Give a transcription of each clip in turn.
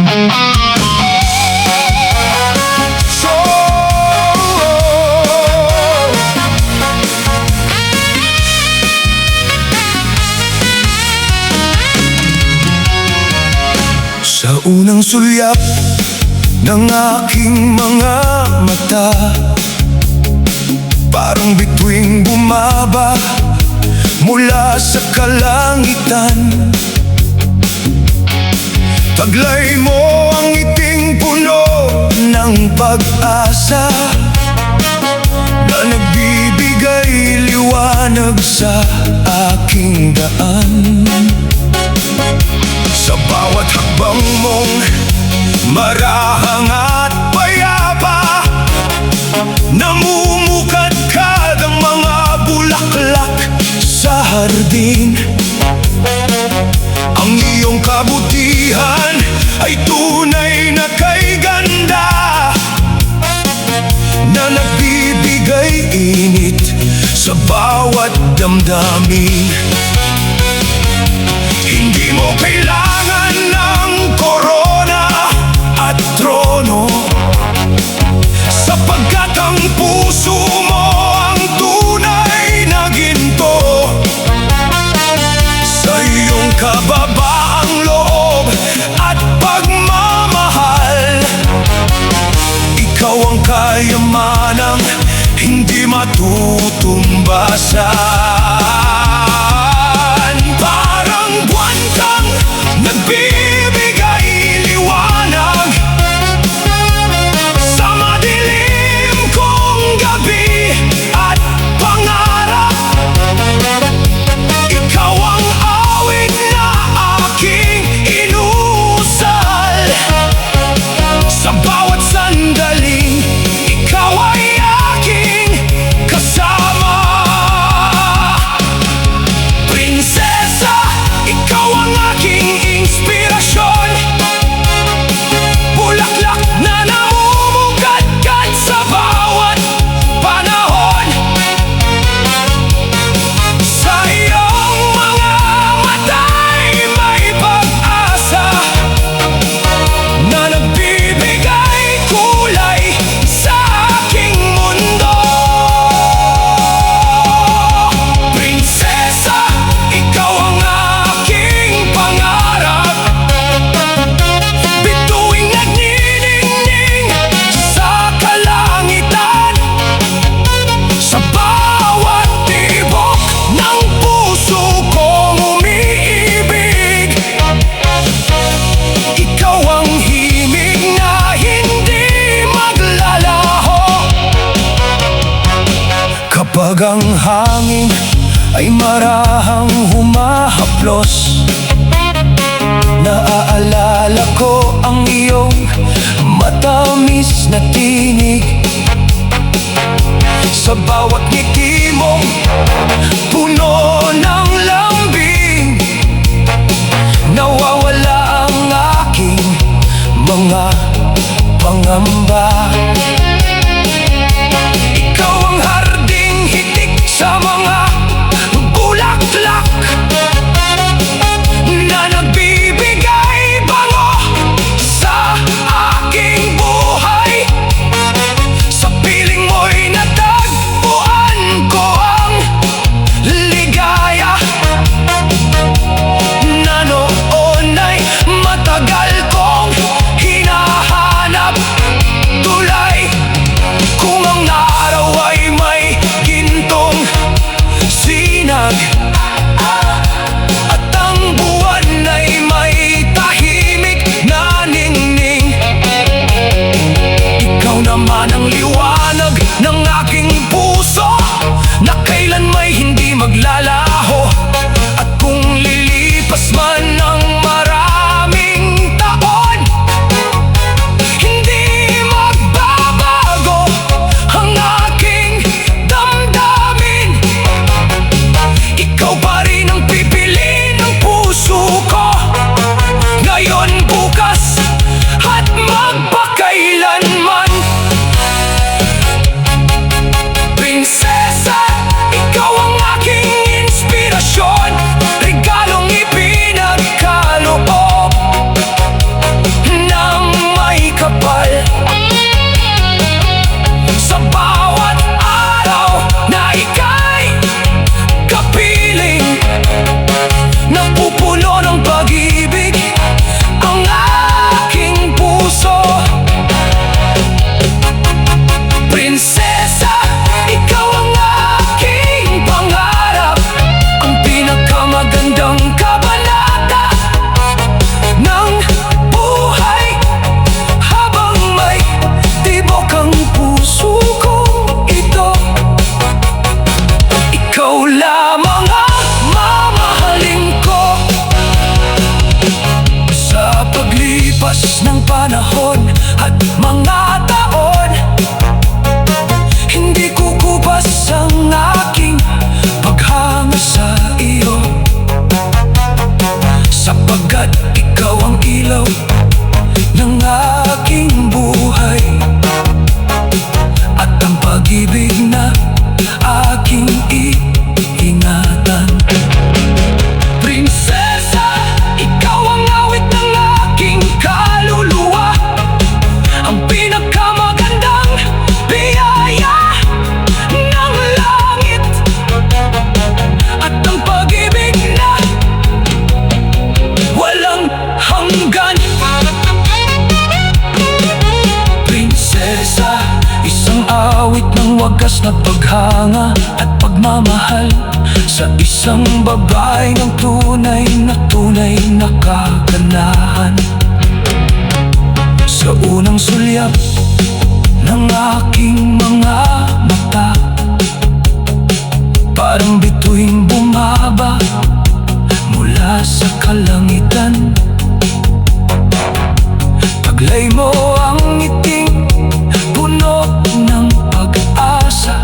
Sa unang sulyap ng aking mga mata, parang bituing bumaba mula sa kalangitan. Taglay mo ang ngiting puno ng pag-asa na nagbibigay liwanag sa aking daan. Sa bawat hakbang mong marahang at payapa, namumukadkad ang mga bulaklak sa hardin. Ang iyong kabutihan ay tunay na kay ganda, na nagbibigay init sa bawat damdamin. Hindi mo kailangan ng korona at trono, sapagkat ang puso mo ang tunay na ginto. Sa iyong kababaang loob at pagmamahal, ikaw ang kayamanang hindi matutumbasan. Parang buwan kang nagbibigay liwanag sa madilim kong gabi at pangarap. Ikaw ang awit na aking inusal. Sa bawat sandaling ikaw ay aking kasama. Prinsesa, ikaw ang aking inspirasyon, bulaklak na namumugad-gad sa bawat panahon. Sa iyong mga mata'y may pag-asa na nagbibigay kulay sa aking mundo. Prinsesa, ikaw ang aking pangarap, bituing nagniningning sa kalangitan. Sa bawat tibok ng puso kong umiibig, ikaw ang himig na hindi maglalaho. Kapag ang hangin ay marahang humahaplos, naaalala ko ang iyong matamis na tinig. Sa bawat ngiti mong puno ng lambing, nawawala ang aking mga pangamba. Ikaw ang harding hitik sa mga bulaklak na nagbibigay bango sa aking buhay. Sa piling mo'y natagpuan ko ang ligaya na noon ay matagal kong hinahanap, tulay panahon at mga taon, hindi kukupas ang aking paghanga sa iyo, sapagkat ikaw ang ilaw ng aking buhay at ang pag-ibig na aking iingatan. Prinsesa, ikaw ang awit ng aking kaluluwa, ang pinakamagandang biyaya ng langit at ang pag-ibig na walang hanggan. Prinsesa, isang awit ng wagas na paghanga at pagmamahal sa isang babae ng tunay na kaganahan. Sa unang sulyap ng aking mga mata, parang bituing bumaba mula sa kalangitan. Taglay mo ang ngiting puno ng pag-asa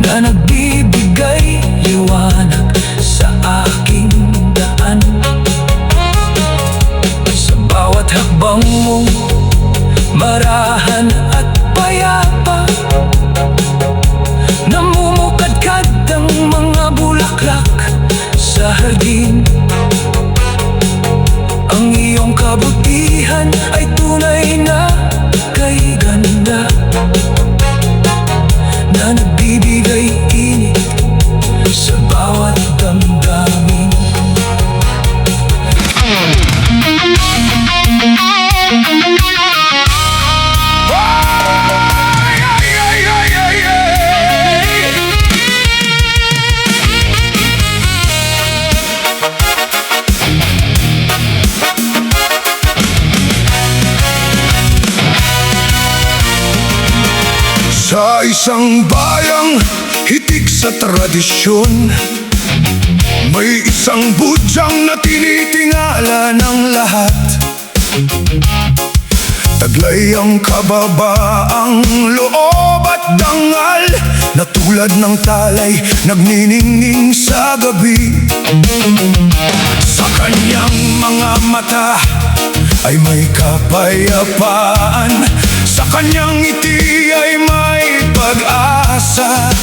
na nagbibigay liwanag sa aking daan. Sa bawat hakbang mong marahan at payapa, namumukadkad ang mga bulaklak sa hardin. Ang iyong kabutihan ay tunay na kay ganda na nagbibigay init sa bawat damdamin. Sa isang bayang hitik sa tradisyon, may isang budyang na tinitingala ng lahat. Taglay ang kababaang loob at dangal na tulad ng talay nagniningning sa gabi. Sa kanyang mga mata ay may kapayapaan, sa kanyang ngiti ay may pag-asa.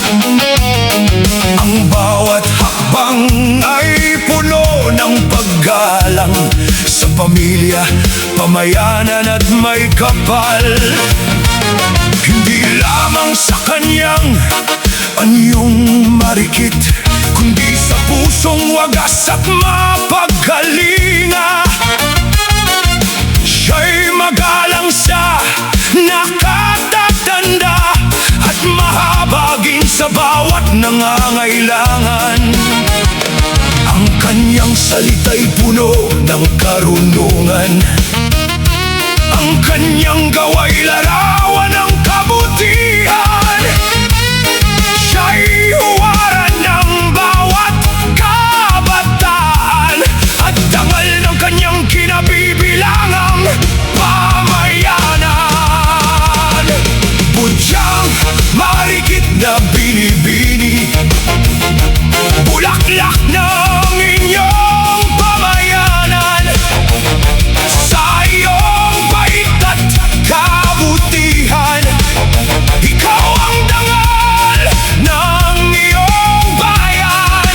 Ang bawat hakbang ay puno ng paggalang sa pamilya, pamayanan at may kapal. Hindi lamang sa kanyang anyong marikit, kundi sa pusong wagas at mapagkalinga. Siya'y magalang sa nakatatanda at mahabagin sa bawat nangangailangan. Ang kanyang salita'y puno ng karunungan, ang kanyang gawa'y larawan ng kabutihan. Siya'y huwaran ng bawat kabataan at dangal ng kanyang kinabibilangang pamayanan. Budyang marikit na binibini, bulaklak ng inyong pamayanan. Sa iyong bait at kabutihan, ikaw ang dangal ng iyong bayan.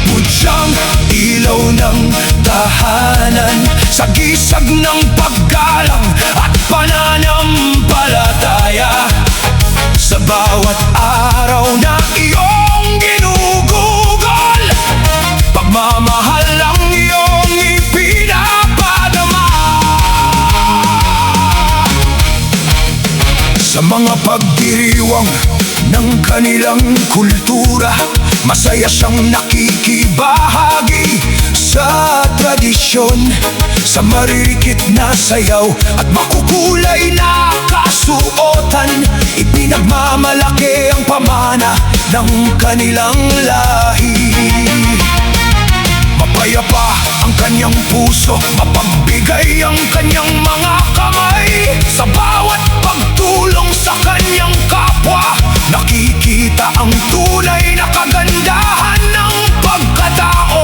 Budyang ilaw ng tahanan, sagisag ng paggalang at pananampalataya. Sa bawat araw na iyong ginugugol, pagmamahal ang iyong ipinapadama. Sa mga pagdiriwang ng kanilang kultura, masaya siyang nakikibahagi sa tradisyon. Sa maririkit na sayaw at makukulay na kasuotan, ipinagmamalaki ang pamana ng kanilang lahi. Mapayapa ang kanyang puso, mapagbigay ang kanyang mga kamay. Sa bawat pagtulong sa kanyang kapwa, nakikita ang tunay na kagandahan ng pagkatao.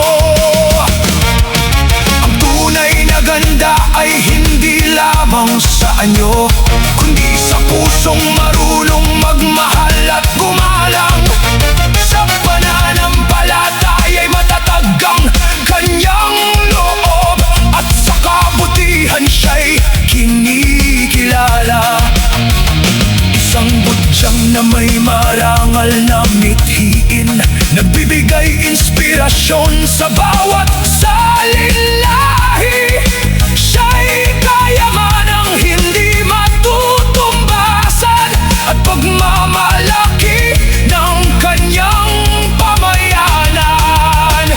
Ang tunay na ganda ay hindi lamang sa anyo, kundi sa pusong marunong magmahal at gumalang. Sa pananampalataya'y matatag ang kanyang loob, at sa kabutihan siya'y kinikilala. Isang butyang na may marangal na mithiin, nagbibigay inspirasyon sa bawat salin-lahi. Siya'y kayamanang hindi matutumbasan at pagmamalaki ng kanyang pamayanan.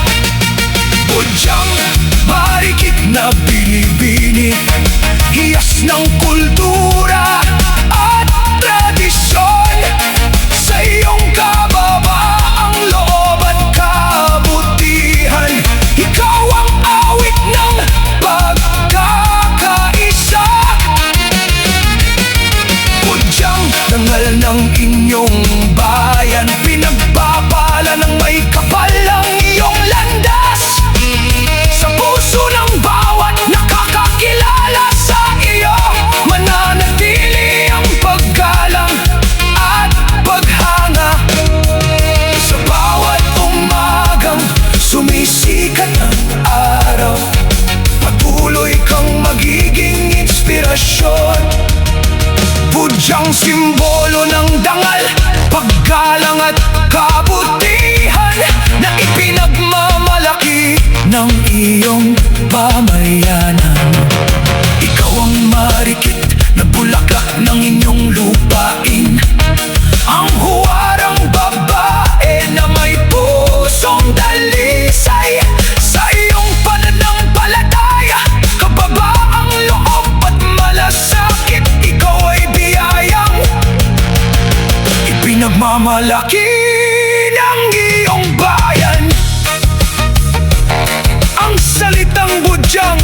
Budyang marikit na binibini, hiyas ng kultura at tradisyon. Sa iyong kababaang loob at kabutihan, ikaw ang awit ng pagkakaisa. Budyang dangal ng inyong bayan, pinagpapala ng may kapal ang iyong landas. Sa puso ng bawat nakakakilala sa iyo, mananatili ang paggalang at paghanga. Sa bawat umagang sumisikat ang araw, patuloy kang magiging inspirasyon. Budyang simbolo ng dangal, paggalang at kabutihan, na ipinagmamalaki ng iyong pamayanan. Ikaw ang marikit na bulaklak ng inyong lupain, ang huwarang babae na may pusong dalisay. Sa iyong pananampalataya, kababaang loob at malasakit, ikaw ay biyayang ipinagmamalaki ng iyong bayan. Ang salitang budyang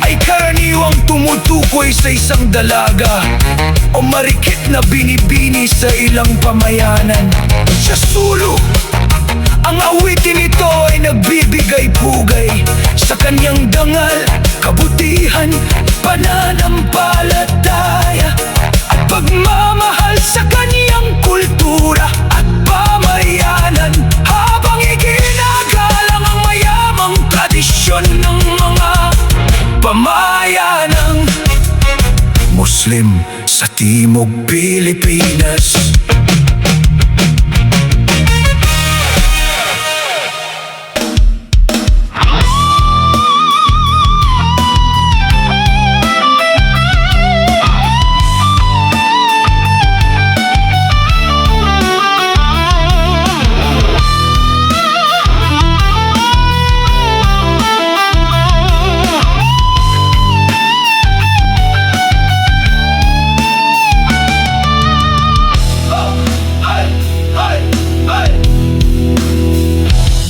ay karaniwang tumutukoy sa isang dalaga o marikit na binibini sa ilang pamayanan. Sa Sulu, ang awitin nito ay nagbibigay pugay sa kanyang dangal, kabutihan, pananampalataya at pagmamahal sa kanyang kultura at pamayanan, habang iginagalang ang mayamang tradisyon ng mga pamayanang Muslim sa Timog Pilipinas.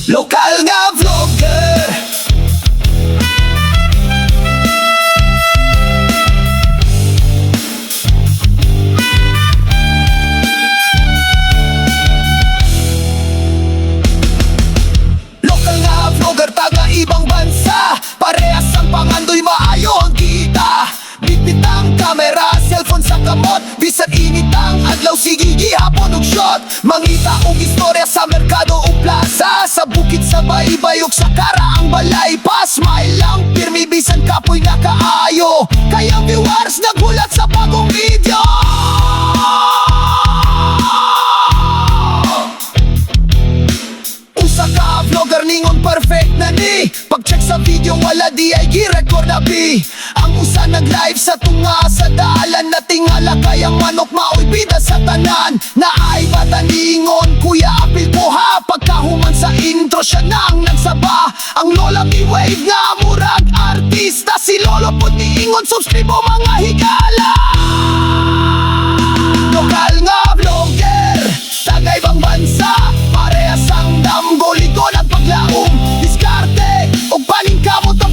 Lokal nga vlogger, taga ibang bansa, parehas ang pangandoy, maayo ang kita. Bitbit ang kamera, cellphone sa kamot, bisan init ang adlaw, sige gihapon og shot. Mangita og istorya sa merkado o plaza, sa bukid sa baybayok sa karaang balay pa. Smile lang, pirmi bisan kapoy na kaayo, kaya viewers nagulat sa bagong video. Usa ka vlogger ningon perfect na ni, pag-check sa video wala di ay gi-record na bi. Ang usa nag-live sa tunga sa dalan, na tingala kayang manok maoy bida sa tanan. Na ay bataningon, kuya apil ko ha, pagkahuman sa intro siya nang nagsaba. Ang lola mi wave nga murag artista, si lolo po niingon subscribe mo mga higala. Lokal nga vlogger, taga ibang bansa, parehas ang damgo, ligon at paglaom, diskarte o paningkamot.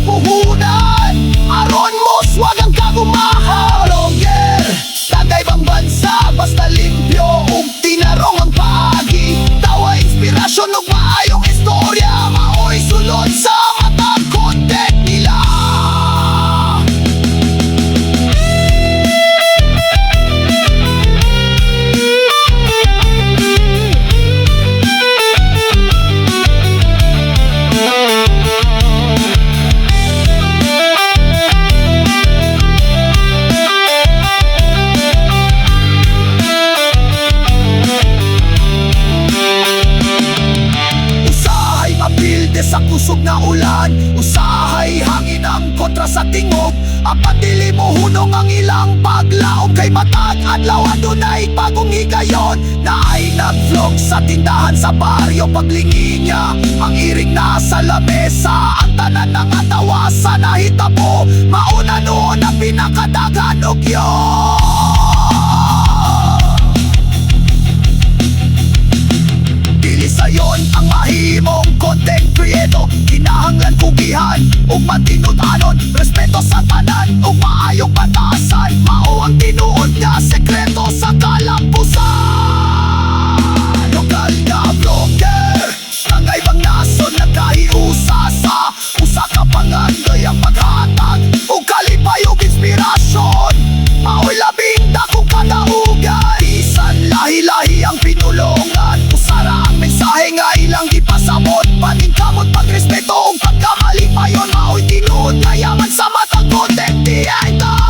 tingog. Apat dili mo hunong ang ilang paglaom, kay matag adlaw adunay bagong higayon. Na ay nag-vlog sa tindahan sa baryo, paglingi niya ang iring nasa lamesa. Ang tanan ng atawa sa nahitabo, mauna noon ang pinakadagan og yun. Dili sayon ang mahimong content creator, kinahanglan kugihan ug matinud-anon, respeto sa tanan ug maayong batasan. Mao ang tinuod nga sekreto sa kalampusan. Lokal nga vlogger, nangay bang nason nagkahiusa sa usa ka pangandoy ang paghatag ug kalipayog inspirasyon. Mao'y labing dakong kadaugan, bisan lahi-lahi ang pinulungan. Usara ang mensahe nga ilang gipasabot, paningkamot pagrespeto ug pagkamalipayon. Mao'y tinuod nga yaman sa matang content creator.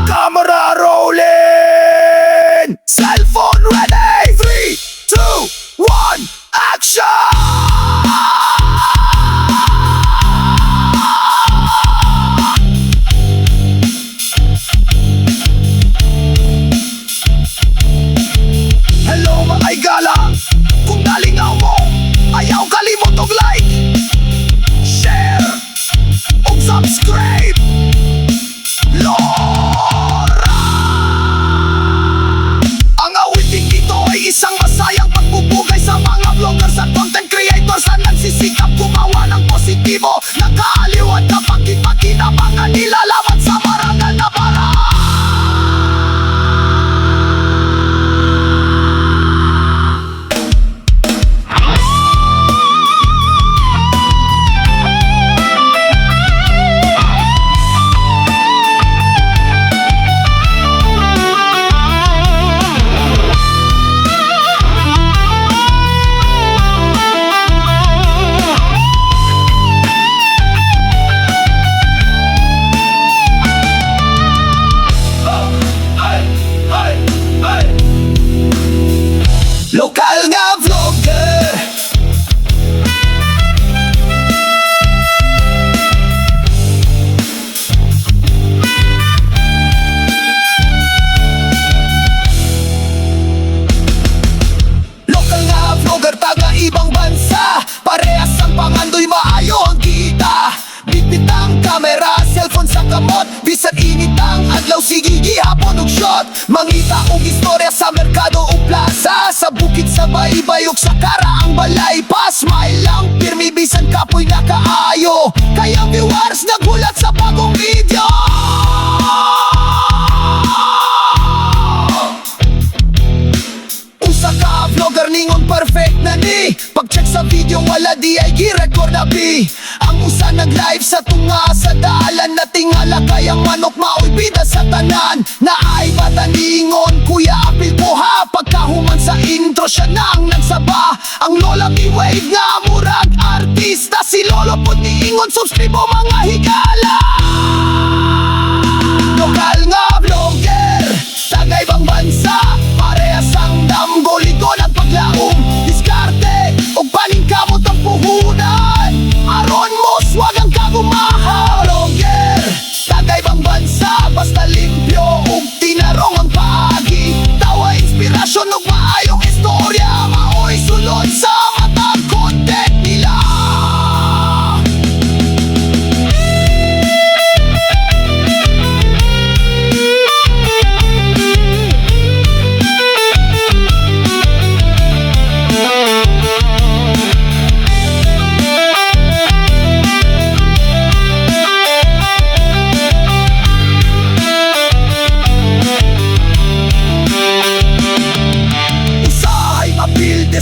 Camera rolling, cellphone ready, 3, 2, 1, action! Hello mga igala, kung nalingaw mo, ayaw kalimot og like, share, ug subscribe. Lora! Ang awiting dito ay isang masayang pagbubugay sa mga vloggers at content creators na nagsisikap gumawa ng positibo. Nakaaliw at napakipakinabangan nila laban sa marangal na para. Lokal nga vlogger, lokal nga vlogger taga ibang bansa, parehas ang pangandoy maayo ang kita. Bitbit ang kamera, cellphone sa kamot, bisan init ang adlaw sige gihapon og shot. Mangita og istorya sa merkado o plaza, sa bukid sa baybayog sa karaang balay pa. Smile lang pirmi bisan kapoy na kaayo, kaya viewers nagulat sa bagong video. Usa ka vlogger ningon perfect na ni, pag-check sa video wala di ay gi-record na bi. Ang usa nag-live sa tunga sa dalan, na tingala kayang manok mao'y bida sa tanan. Na ay bataningon kuya apil ko ha, pagkahuman sa intro siya nang nagsaba. Ang lola mi wave nga murag artista, si lolo po niingon subscribo mga higala. Lokal nga vlogger, taga ibang bansa, parehas ang damgo, ligon at paglaom. Diskarte o paningkamot ang puhunan, aron mo swag ang kagumahaw. Vlogger, taga ibang bansa, basta limpyo ug tinarong ang paagi. Tawa inspirasyon ug maayong istorya, mao'y sulod sa matang content nila.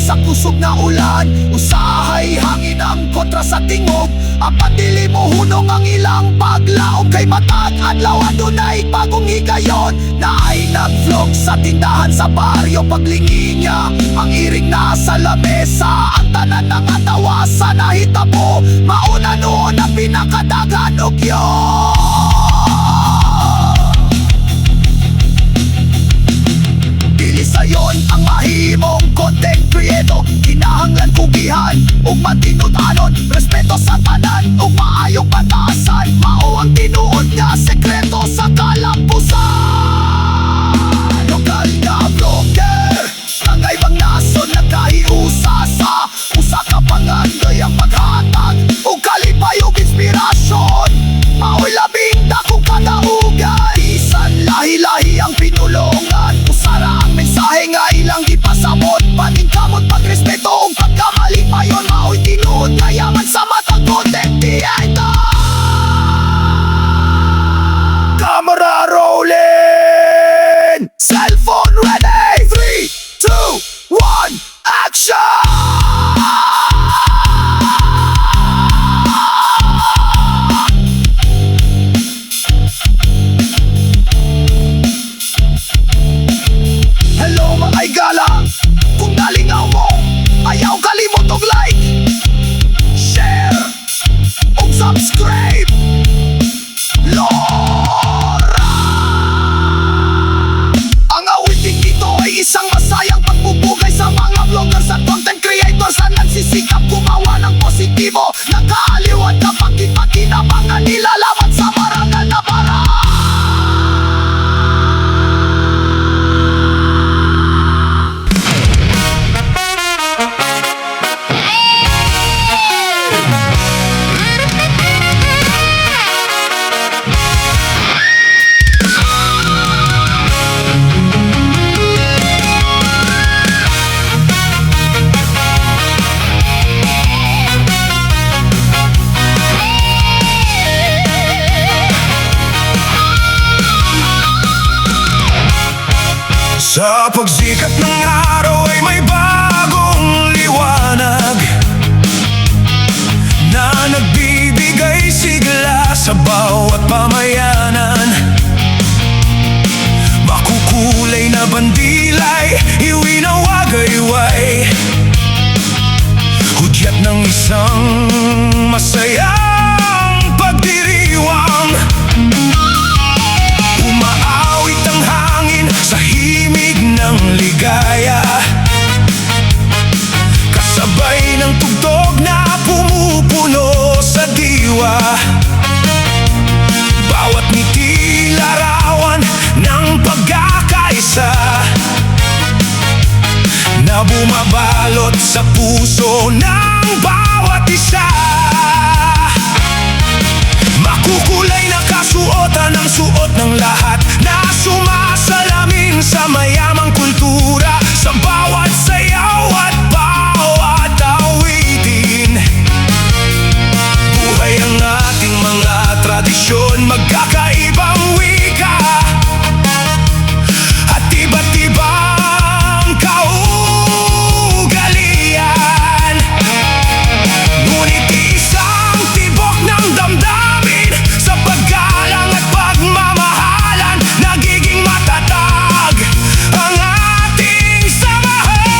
Sa kusog na ulan, usahay hangin ang kontra sa tingog. Apat dili mo hunong ang ilang paglaom, kay matag adlaw adunay bagong higayon. Na ay nag-vlog sa tindahan sa baryo, paglingi niya ang iring nasa lamesa. Ang tanan ng atawa sa nahitabo, mauna noon ang pinakadagan og yun. Dili sayon ang mahimong content creator, kinahanglan kugihan ug matinutanon, respeto sa tanan ug maayong batasan. Mao ang tinuod nga sekreto sa kalampusan. Lokal nga vlogger, ang ibang nason nagkahiusa sa usa ka pangandoy ang paghatag ug kalipay ug inspirasyon. Mao'y labing dakong kadaugan, bisan lahi-lahi ang pinulungan. Usara ang mensahe nga ilang gipasabot, paningkamot, pagrespeto ug pagkamalipayon. Mao'y tinuod nga yaman sa matang content creator. Camera rolling, cellphone ready, 3, 2, 1, action! Hello mga igala, kung nalingaw mo, ayaw kalimot og like, share, ug subscribe. Lora! Ang awiting dito ay isang masayang pagbubugay sa mga vloggers at content creators na nagsisikap gumawa ng positibo. Nakaaliw at kapakipakinabangan nila laban sa marangal na para. Sa pagsikat ng araw ay may bagong liwanag na nagbibigay sigla sa bawat pamayanan. Makukulay na bandilay, iwinawagayway, hudyat ng isang masayang pagdiriwang. Umaawit ang hangin sa himig ng ligaya, kasabay ng tugtog na pumupuno sa diwa. Bawat ngiti larawan ng pagkakaisa na bumabalot sa puso ng bawat isa. Makukulay na kasuotan ang suot ng lahat na sumasalamin sa mayamang kultura. Sa bawat sayaw at bawat awitin, buhay ang ating mga tradisyon, magkakaibang wika at iba't ibang kaugalian. Ngunit isang tibok ng damdamin, sa paggalang at pagmamahalan, nagiging matatag ang ating samahan.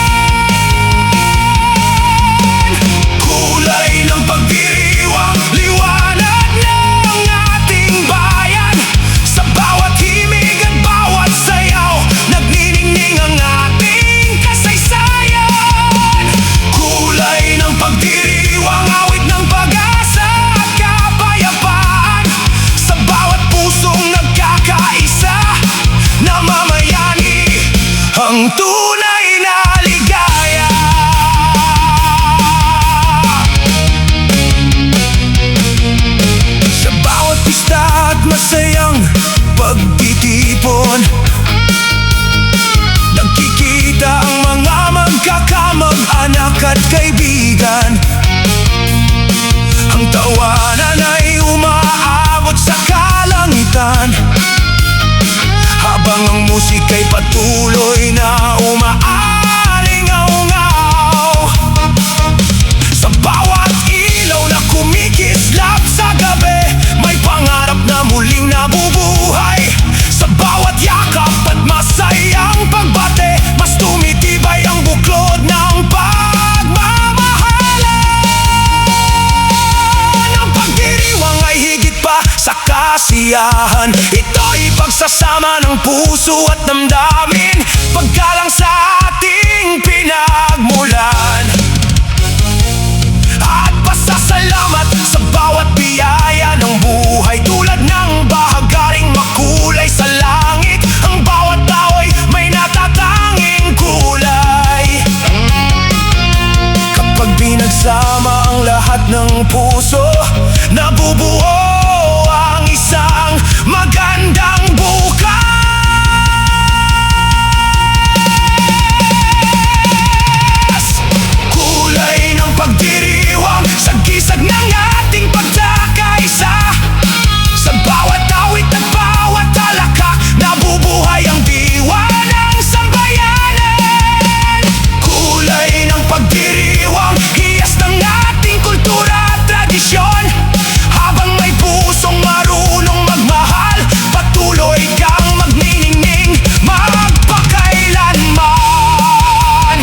Kulay ng pagdiriwang, liwanag ng ating bayan. Sa bawat himig at bawat sayaw, nagniningning ang ating kasaysayan. Kulay ng pagdiriwang, awit ng pag-asa at kapayapaan. Sa bawat pusong nagkakaisa, namamayani ang tunay na ligaya. Sa bawat pista at masayang pagtitipon, nagkikita ang mga magkakamag-anak at kaibigan. Ang tawanan ay umaabot sa kalangitan, habang ang musika'y patuloy na umaalingaw-ngaw. Sa bawat ilaw na kumikislap sa gabi, may pangarap na muling nabubuhay. Sa bawat yakap at masayang pagbate, mas tumitibay ang buklod ng pagmamahalan. Ang pagdiriwang ay higit pa sa kasiyahan, ito'y pagsasama ng puso at damdamin, paggalang sa ating pinagmulan. biyaya ng buhay, tulad ng bahagaring makulay sa langit. Ang bawat tao'y may natatanging kulay. Kapag pinagsama ang lahat ng puso, nabubuo ang isang magandang bukas. Kulay ng pagdiriwang sa gisag ng ating pagkakaisa. Sa bawat awit at bawat talakak, nabubuhay ang diwa ng sambayanan. Kulay ng pagdiriwang, hiyas ng ating kultura at tradisyon. Habang may pusong marunong magmahal, patuloy kang magniningning magpakailanman.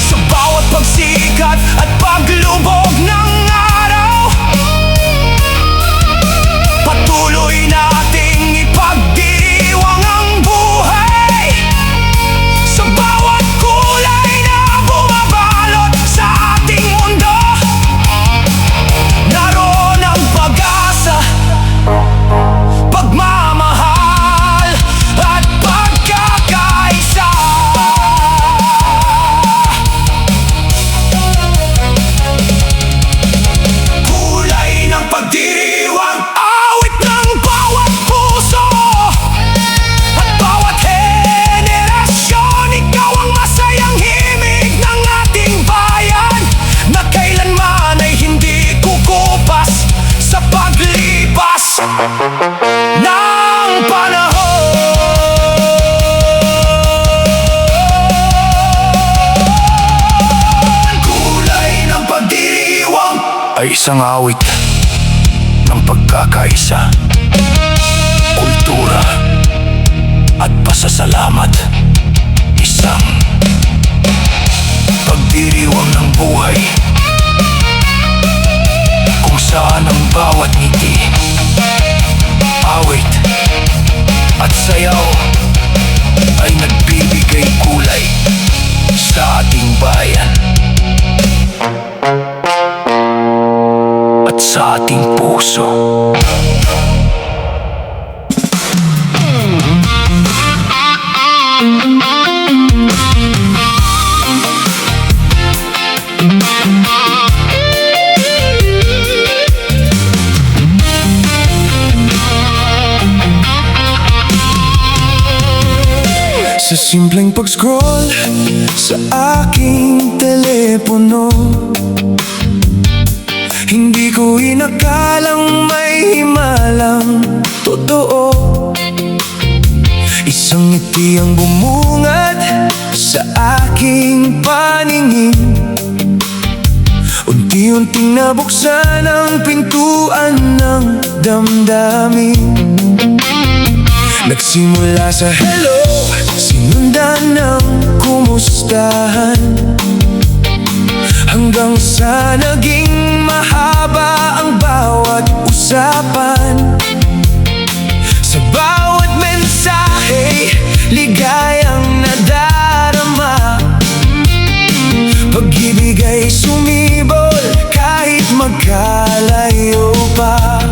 Sa bawat pagsikat at paglubog ng araw, patuloy nating ipagdiriwang ang buhay. Sa bawat kulay na bumabalot sa ating mundo, naroon ang pag-asa, pagmamahal at pagkakaisa. Kulay ng pagdiriwang, awit ng bawat puso at bawat henerasyon. Ikaw ang masayang himig ng ating bayan, na kailanman ay hindi kukupas sa paglipas ng panahon. Kulay ng pagdiriwang ay isang awit ng pagkakaisa, kultura at pasasalamat. Isang pagdiriwang ng buhay, kung saan ang bawat ngiti, awit at sayaw ay nagbibigay kulay sa ating bayan at sa ating puso. Sa simpleng pag-scroll sa aking telepono, hindi ko inakalang may himalang totoo. Isang ngiti ang bumungad sa aking paningin, unti-unting nabuksan ang pintuan ng damdamin. Nagsimula sa hello, sinundan ng kumustahan, hanggang sa naging mahaba ang bawat usapan. Sa bawat mensahe, ligayang nadarama, pag-ibig ay sumibol kahit magkalayo pa.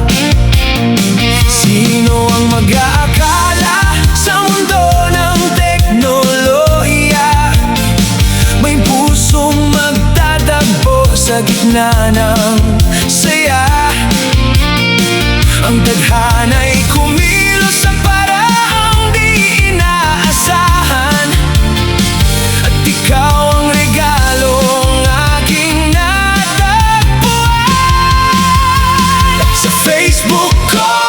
Sino ang mag-aakala sa mundo ng teknolohiya, may pusong magtatagpo sa gitna ng saya? Ang tadhana'y kumilos sa paraang di inaasahan, at ikaw ang regalong aking natagpuan. Sa Facebook ko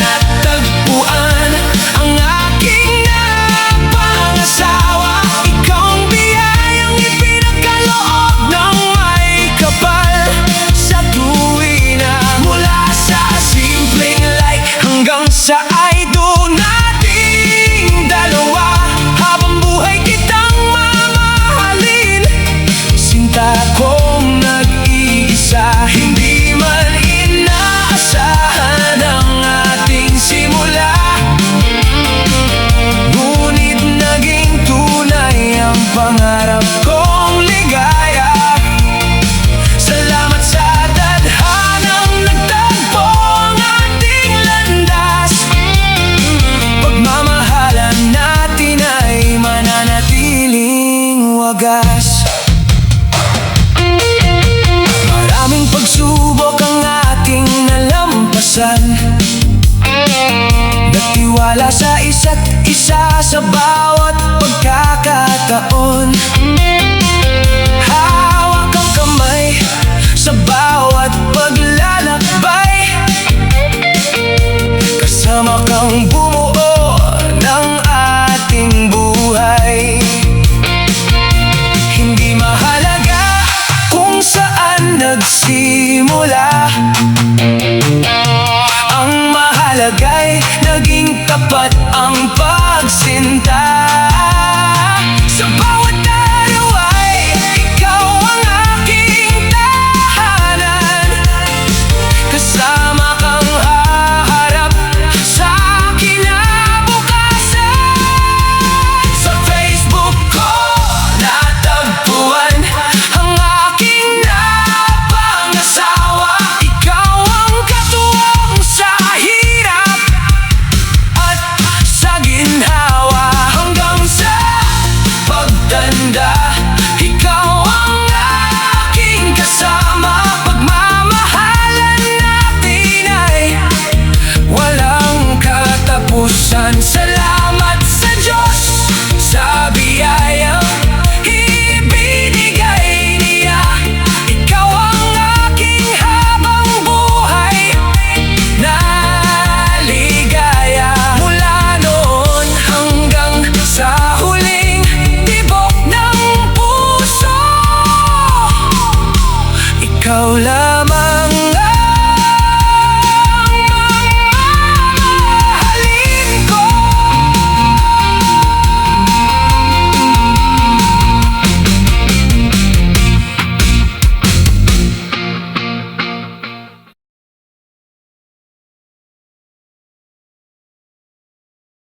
natagpuan ang aking napangasawa. Ikaw ang biyayang ipinagkaloob ng may kapal sa tuwina. Mula sa simpleng like hanggang sa idol nating dalawa, habang buhay kitang mamahalin. Sinta kong nag-iisa, hindi man inaasahan. minsan nagtiwala sa isa't isa sa bawat pagkakataon. Hawak ang kamay sa bawat paglalakbay, kasama kang bumuo ng ating buhay. Hindi mahalaga kung saan nagsimula, ang mahalaga'y naging tapat